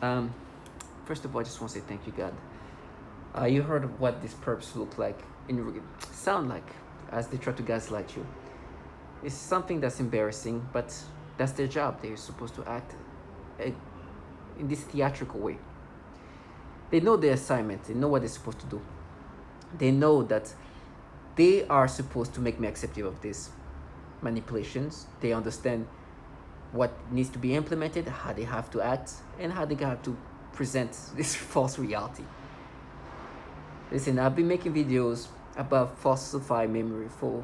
Um, First of all, I just want to say thank you, God. You heard of what these perps look like and sound like as they try to gaslight you. It's something that's embarrassing, but that's their job. They're supposed to act uh, in this theatrical way. They know their assignment, they know what they're supposed to do. They know that they are supposed to make me accepting of these manipulations. They understand what needs to be implemented, how they have to act, and how they have to present this false reality. Listen, I've been making videos about falsified memory for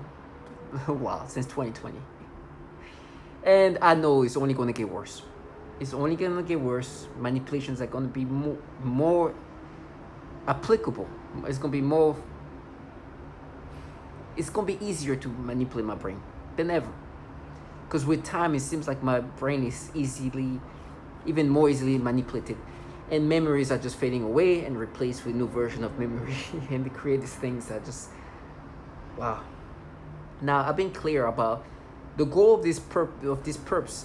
a while, since 2020. And I know it's only going to get worse. It's only going to get worse. Manipulations are going to be more applicable. It's going to be more. It's going to be easier to manipulate my brain than ever. Because with time, it seems like my brain is even more easily manipulated. And memories are just fading away and replaced with new version of memory. And they create these things that just, wow. Now, I've been clear about the goal of these perps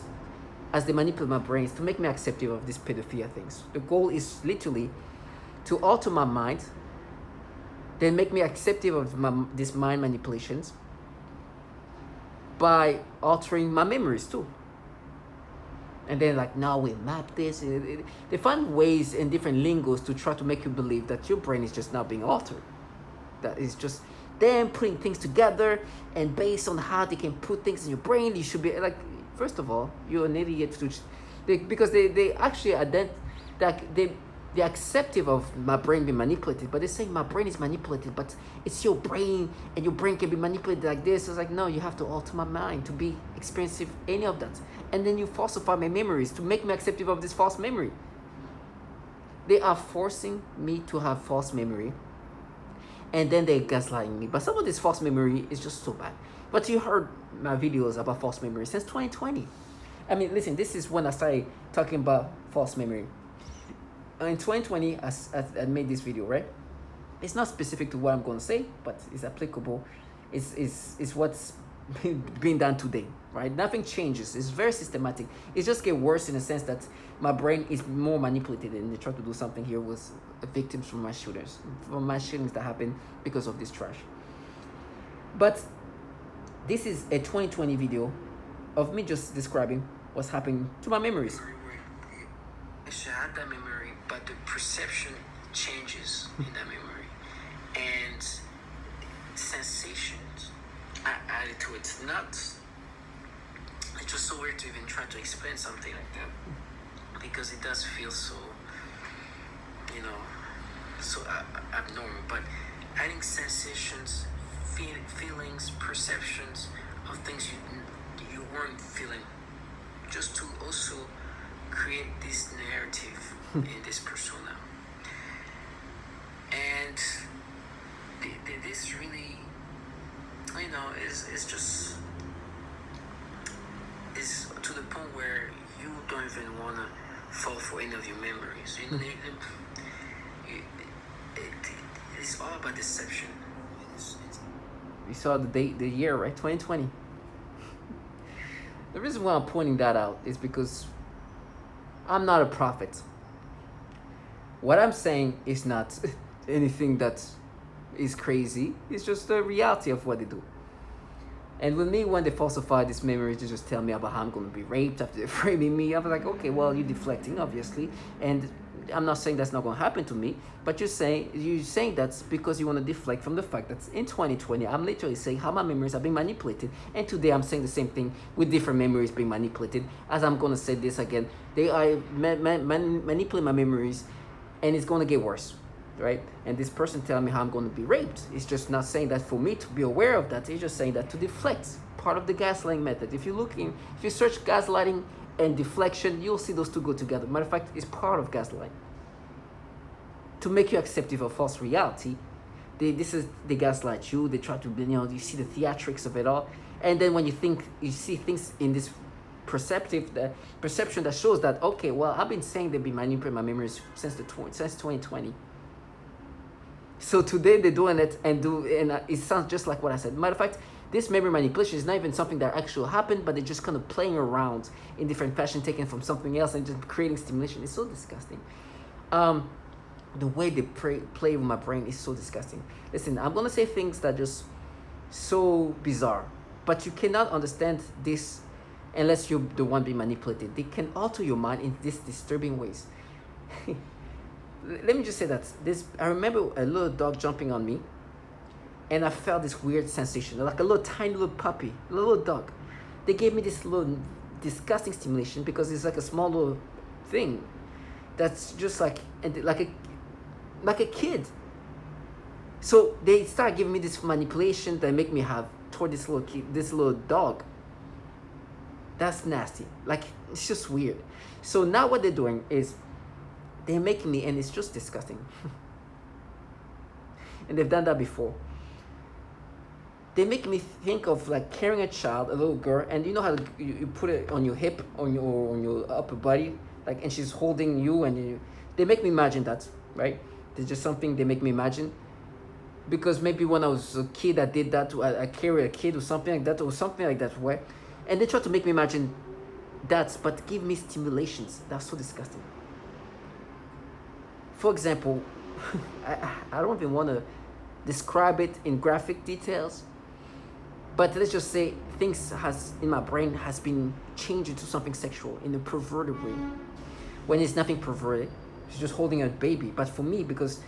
as they manipulate my brain is to make me accepting of these pedophilia things. The goal is literally to alter my mind, then make me accepting of these mind manipulations by altering my memories too. And then like, now we map this. They find ways and different lingos to try to make you believe that your brain is just not being altered. That is just them putting things together, and based on how they can put things in your brain, you should be like, first of all, you're an idiot because they actually they're acceptive of my brain being manipulated, but they're saying my brain is manipulated, but it's your brain, and your brain can be manipulated like this. It's like, no, you have to alter my mind to be experiencing any of that. And then you falsify my memories to make me acceptive of this false memory. They are forcing me to have false memory, and then they're gaslighting me. But some of this false memory is just so bad. But you heard my videos about false memory since 2020. I mean, listen, this is when I started talking about false memory. In 2020, I made this video, right? It's not specific to what I'm going to say, but it's applicable. It's what's being done today, right? Nothing changes. It's very systematic. It just gets worse in the sense that my brain is more manipulated, and they try to do something here with victims from mass shootings that happen because of this trash. But this is a 2020 video of me just describing what's happening to my memories. I should have that memory, but the perception changes in that memory, and sensations are added to it. It's just so weird to even try to explain something like that, because it does feel so, so abnormal. But adding sensations, feelings, perceptions of things you weren't feeling, just to also create this narrative in this persona. And this really, is just, is to the point where you don't even want to fall for any of your memories. It's all about deception. You saw the date, the year, right? 2020. The reason why I'm pointing that out is because I'm not a prophet. What I'm saying is not anything that is crazy. It's just the reality of what they do. And with me, when they falsify this memory to just tell me about how I'm going to be raped after they're framing me, I was like, okay, well, you're deflecting, obviously. And I'm not saying that's not going to happen to me, but you're saying that's because you want to deflect from the fact that in 2020, I'm literally saying how my memories are being manipulated. And today I'm saying the same thing with different memories being manipulated. As I'm going to say this again, they are manipulating my memories, and it's going to get worse, right? And this person telling me how I'm going to be raped is just not saying that for me to be aware of that. It's just saying that to deflect, part of the gaslighting method. If you search gaslighting and deflection, you'll see those two go together. Matter of fact, it's part of gaslighting. To make you acceptive of false reality, they gaslight you. They try to, you see the theatrics of it all. And then when you see things in this perception that shows that, okay, well, I've been saying they've been manipulating my memories since 2020. So today they're doing it, and it sounds just like what I said. Matter of fact, this memory manipulation is not even something that actually happened, but they're just kind of playing around in different fashion, taken from something else and just creating stimulation. It's so disgusting. The way they play with my brain is so disgusting. Listen, I'm gonna say things that are just so bizarre, but you cannot understand this unless you're the one being manipulated. They can alter your mind in these disturbing ways. Let me just say that I remember a little dog jumping on me, and I felt this weird sensation, like a little tiny little puppy, a little dog. They gave me this little disgusting stimulation because it's like a small little thing that's just like a kid. So they start giving me this manipulation that make me have toward this little kid, this little dog. That's nasty. Like, it's just weird. So now what they're doing is they're making me, and it's just disgusting. And they've done that before. They make me think of like carrying a child, a little girl, and you know how you put it on your hip, on your upper body, like, and she's holding you, and they make me imagine that, right? There's just something they make me imagine. Because maybe when I was a kid, I did that. I carried a kid or something like that, where, and they try to make me imagine that, but give me stimulations. That's so disgusting. For example, I don't even want to describe it in graphic details, but let's just say things in my brain has been changed into something sexual in a perverted way, when it's nothing perverted. She's just holding a baby. But for me, because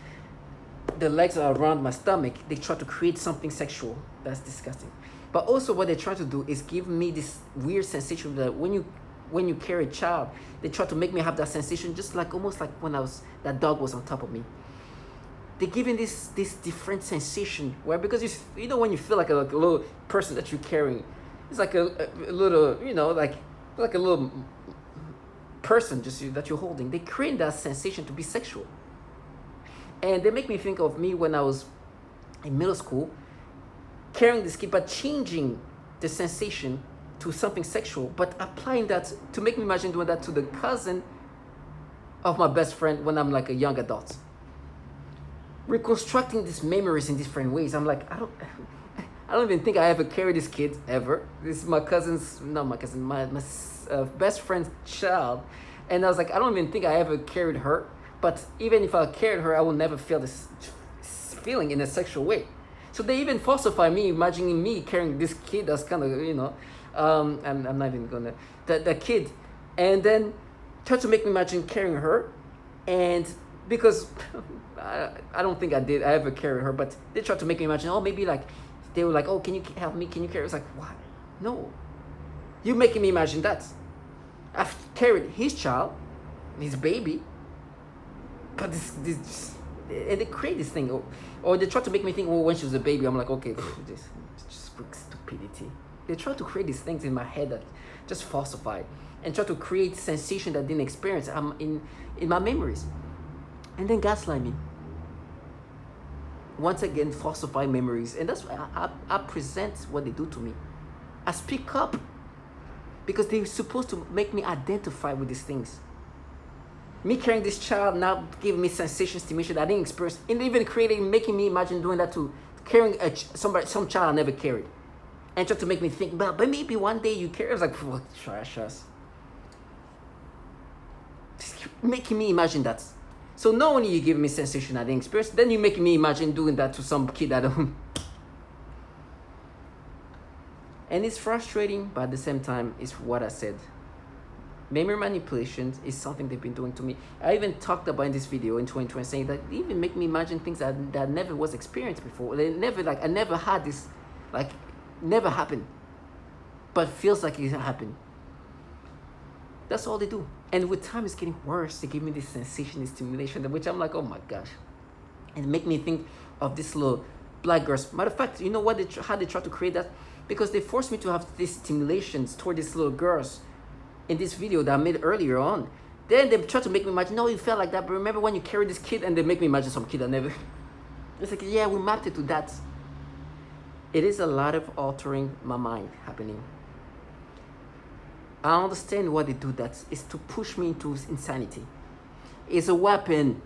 the legs are around my stomach, they try to create something sexual. That's disgusting. But also what they try to do is give me this weird sensation that when you carry a child, they try to make me have that sensation, just like almost like when that dog was on top of me. They're giving this different sensation where, because you know when you feel like a little person that you're carrying, it's like a little, like a little person that you're holding. They create that sensation to be sexual. And they make me think of me when I was in middle school, carrying this kid, but changing the sensation to something sexual, but applying that to make me imagine doing that to the cousin of my best friend when I'm like a young adult. Reconstructing these memories in different ways. I'm like, I don't even think I ever carried this kid ever. This is my best friend's child. And I was like, I don't even think I ever carried her. But even if I carried her, I will never feel this feeling in a sexual way. So they even falsify me, imagining me carrying this kid that's kind of, I'm not even gonna, the kid. And then try to make me imagine carrying her. And because I don't think I ever carried her, but they tried to make me imagine, maybe like, they were like, can you help me? Can you carry? It's like, what? No. You're making me imagine that. I've carried his child, his baby, but this and they create this thing, or they try to make me think, when she was a baby, I'm like, okay, this is just stupidity. They try to create these things in my head that just falsify, and try to create sensation that I didn't experience in my memories, and then gaslight me. Once again, falsify memories, and that's why I present what they do to me. I speak up because they're supposed to make me identify with these things. Me carrying this child now giving me sensation, stimulation that I didn't experience, and even making me imagine doing that to carrying some child I never carried, and try to make me think, but maybe one day you carry. I was like, what trash ass. Making me imagine that. So not only you give me sensation I didn't experience, then you making me imagine doing that to some kid I don't. And it's frustrating, but at the same time, it's what I said. Memory manipulation is something they've been doing to me. I even talked about in this video in 2020, saying that they even make me imagine things that never was experienced before. They never, I never had this, never happened, but feels like it happened. That's all they do. And with time, it's getting worse. They give me this sensation, this stimulation, which I'm like, oh my gosh. And make me think of this little black girls. Matter of fact, you know what? How they try to create that? Because they forced me to have these stimulations toward these little girls in this video that I made earlier on. Then they try to make me imagine, no, you felt like that, but remember when you carried this kid, and they make me imagine some kid I never. It's like, yeah, we mapped it to that. It is a lot of altering my mind happening. I understand why they do that. It's to push me into insanity. It's a weapon.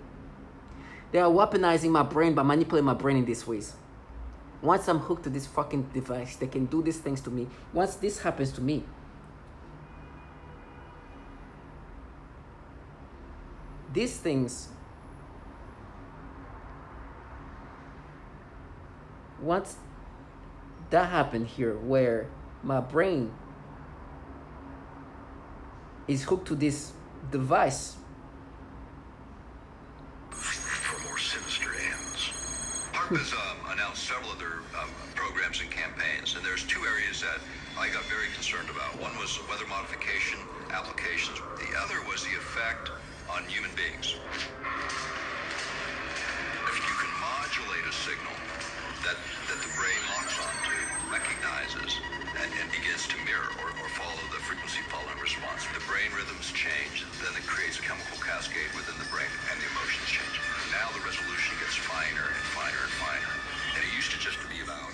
They are weaponizing my brain by manipulating my brain in these ways. Once I'm hooked to this fucking device, they can do these things to me. Once this happens to me, these things, once that happened here, where my brain is hooked to this device, for more sinister ends. HARP has announced several other programs and campaigns, and there's two areas that I got very concerned about. One was weather modification applications. The other was the effect on human beings. If you can modulate a signal that the brain locks onto, recognizes, and begins to mirror or follow the frequency following response, the brain rhythms change, then it creates a chemical cascade within the brain, and the emotions change. Now the resolution gets finer and finer and finer. And it used to just be about...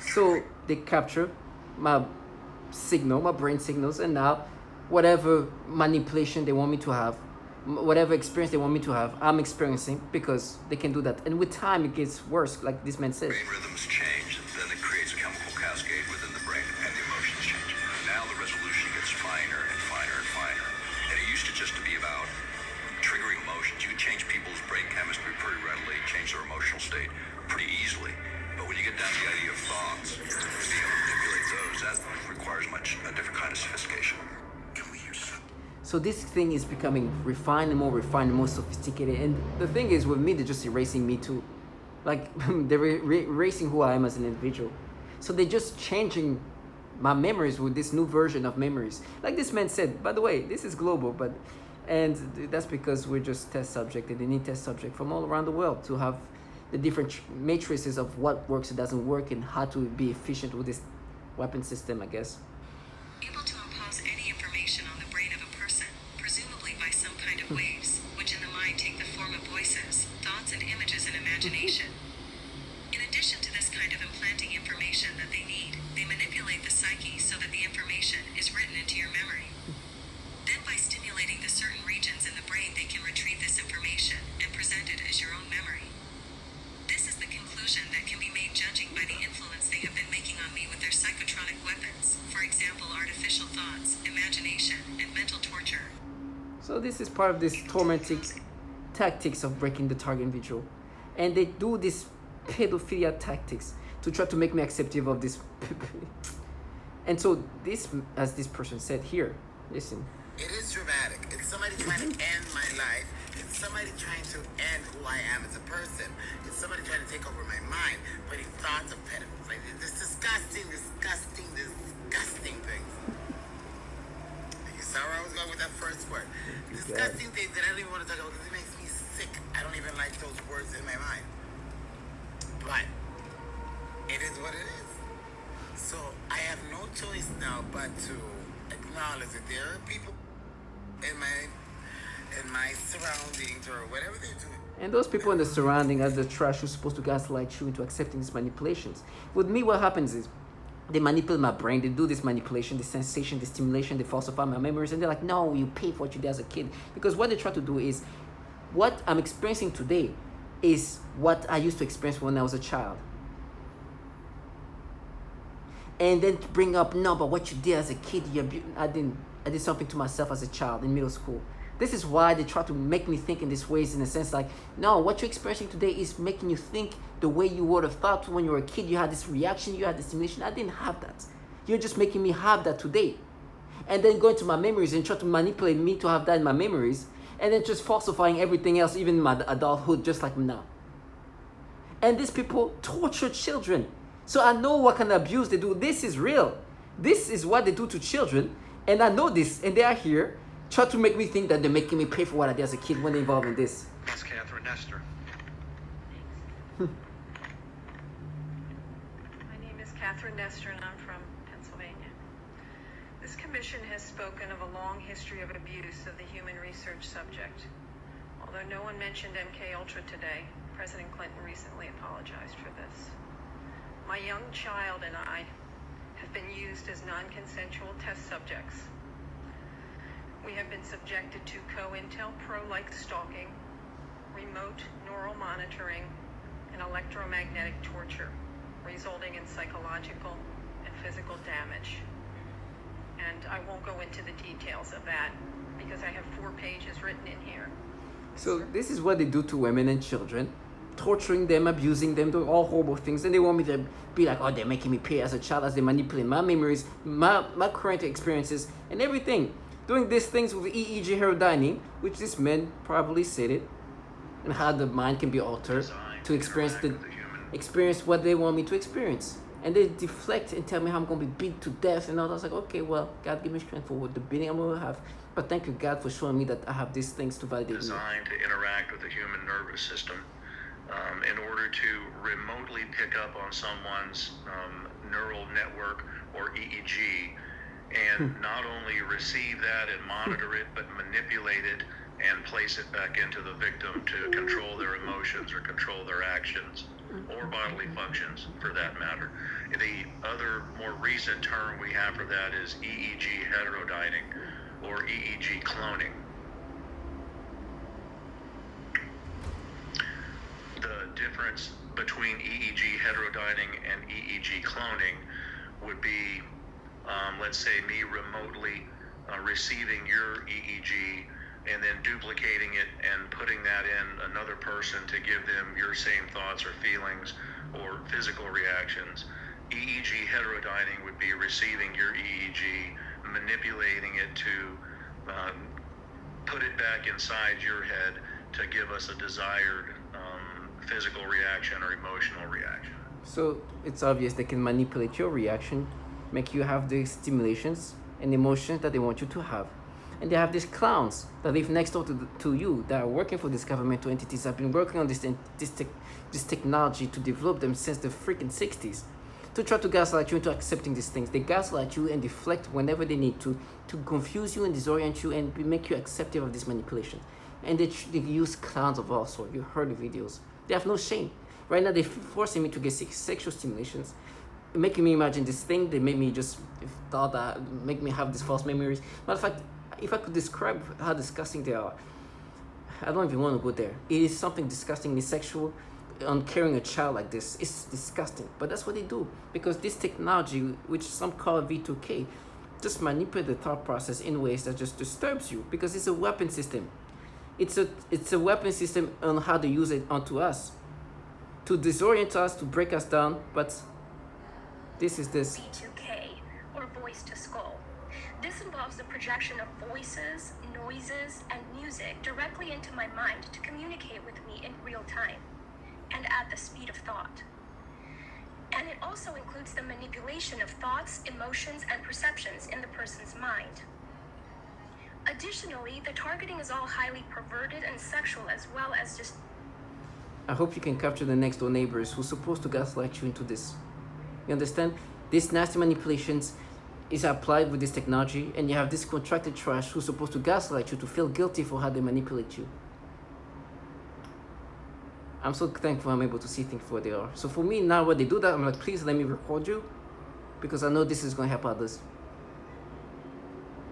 So they capture my signal, my brain signals, and now whatever manipulation they want me to have, whatever experience they want me to have, I'm experiencing, because they can do that. And with time, it gets worse, like this man said. Brain rhythms change, then it creates a chemical cascade within the brain, and the emotions change. Now the resolution gets finer and finer and finer. And it used to just be about triggering emotions. You can change people's brain chemistry pretty readily, change their emotional state pretty easily. But when you get down to the idea of thoughts, being able to manipulate those, that requires a different kind of sophistication. So this thing is becoming refined and more sophisticated. And the thing is, with me, they're just erasing me too. Like, they're erasing who I am as an individual. So they're just changing my memories with this new version of memories. Like this man said, by the way, this is global, and that's because we're just test subject, and they need test subject from all around the world to have the different matrices of what works and doesn't work, and how to be efficient with this weapon system, I guess. Able to impose any information on the brain of a person, presumably by some kind of waves, which in the mind take the form of voices, thoughts, and images and imagination. In addition to this kind of implanting information that they need, they manipulate the psyche so that the information is written into your memory. Then by stimulating the certain regions in the brain, they can retrieve this information and present it as your own memory. This is the conclusion that can be made judging by the influence they have been making on me with their psychotronic weapons, for example, artificial thoughts, imagination, and mental torture. So this is part of this tormenting tactics of breaking the target individual. And they do this pedophilia tactics to try to make me acceptive of this. And so this, as this person said here, listen. It is dramatic. It's somebody trying to end my life. It's somebody trying to end who I am as a person. It's somebody trying to take over my mind, putting thoughts of pedophiles. Like this disgusting things. You saw where I was going with that first word. Disgusting things that I don't even want to talk about because it makes me sick. I don't even like those words in my mind. But it is what it is. So I have no choice now but to acknowledge that there are people in my surroundings or whatever they're doing. And those people in the surrounding are the trash who's supposed to gaslight you into accepting these manipulations. With me, what happens is they manipulate my brain. They do this manipulation, the sensation, the stimulation. They falsify my memories. And they're like, no, you pay for what you did as a kid. Because what they try to do is, what I'm experiencing today is what I used to experience when I was a child. And then to bring up, no, but what you did as a kid, I did something to myself as a child in middle school. This is why they try to make me think in these ways, in a sense like, no, what you're experiencing today is making you think the way you would have thought when you were a kid. You had this reaction, you had this stimulation. I didn't have that. You're just making me have that today. And then going to my memories and try to manipulate me to have that in my memories, and then just falsifying everything else, even my adulthood, just like now. And these people torture children. So I know what kind of abuse they do. This is real. This is what they do to children. And I know this. And they are here, try to make me think that they're making me pay for what I did as a kid when they're involved in this. That's Catherine Nestor. My name is Catherine Nestor, and I'm from Pennsylvania. This commission has spoken of a long history of abuse of the human research subject. Although no one mentioned MKUltra today, President Clinton recently apologized for this. My young child and I have been used as non-consensual test subjects. We have been subjected to COINTELPRO-like stalking, remote neural monitoring, and electromagnetic torture, resulting in psychological and physical damage. And I won't go into the details of that because I have 4 pages written in here. So this is what they do to women and children, torturing them, abusing them, doing all horrible things. And they want me to be like, oh, they're making me pay as a child, as they manipulate my memories, my current experiences, and everything. Doing these things with EEG heterodyning, which this man probably said it, and how the mind can be altered to experience what they want me to experience. And they deflect and tell me how I'm going to be beat to death. And I was like, okay, well, God give me strength for the beating I'm going to have. But thank you, God, for showing me that I have these things to validate me. Designed to interact with the human nervous system in order to remotely pick up on someone's neural network or EEG and not only receive that and monitor it, but manipulate it and place it back into the victim to control their emotions or control their actions or bodily functions for that matter. The other more recent term we have for that is EEG heterodyning or EEG cloning. The difference between EEG heterodyning and EEG cloning would be, let's say, me remotely receiving your EEG and then duplicating it and putting that in another person to give them your same thoughts or feelings or physical reactions. EEG heterodyning would be receiving your EEG, manipulating it to put it back inside your head to give us a desired physical reaction or emotional reaction. So it's obvious they can manipulate your reaction, make you have the stimulations and emotions that they want you to have. And they have these clowns that live next door to you that are working for these governmental entities, have been working on this technology to develop them since the freaking 60s, to try to gaslight you into accepting these things. They gaslight you and deflect whenever they need to confuse you and disorient you and make you accepting of this manipulation. And they use clowns of all sorts. You heard the videos. They have no shame. Right now they're forcing me to get sexual stimulations, making me imagine this thing. They make me just thought that, make me have these false memories. Matter of fact, if I could describe how disgusting they are, I don't even want to go there. It is something disgustingly sexual on carrying a child like this. It's disgusting, but that's what they do because this technology, which some call V2K, just manipulate the thought process in ways that just disturbs you because it's a weapon system. It's a weapon system on how to use it onto us, to disorient us, to break us down. But this is this V2K, or voice to skull. This involves the projection of voices, noises, and music directly into my mind to communicate with me in real time and at the speed of thought. And it also includes the manipulation of thoughts, emotions, and perceptions in the person's mind. Additionally, the targeting is all highly perverted and sexual as well as just... I hope you can capture the next door neighbors who's supposed to gaslight you into this. You understand? These nasty manipulations is applied with this technology, and you have this contracted trash who's supposed to gaslight you to feel guilty for how they manipulate you. I'm so thankful I'm able to see things for what they are. So for me now, when they do that, I'm like, please let me record you because I know this is going to help others.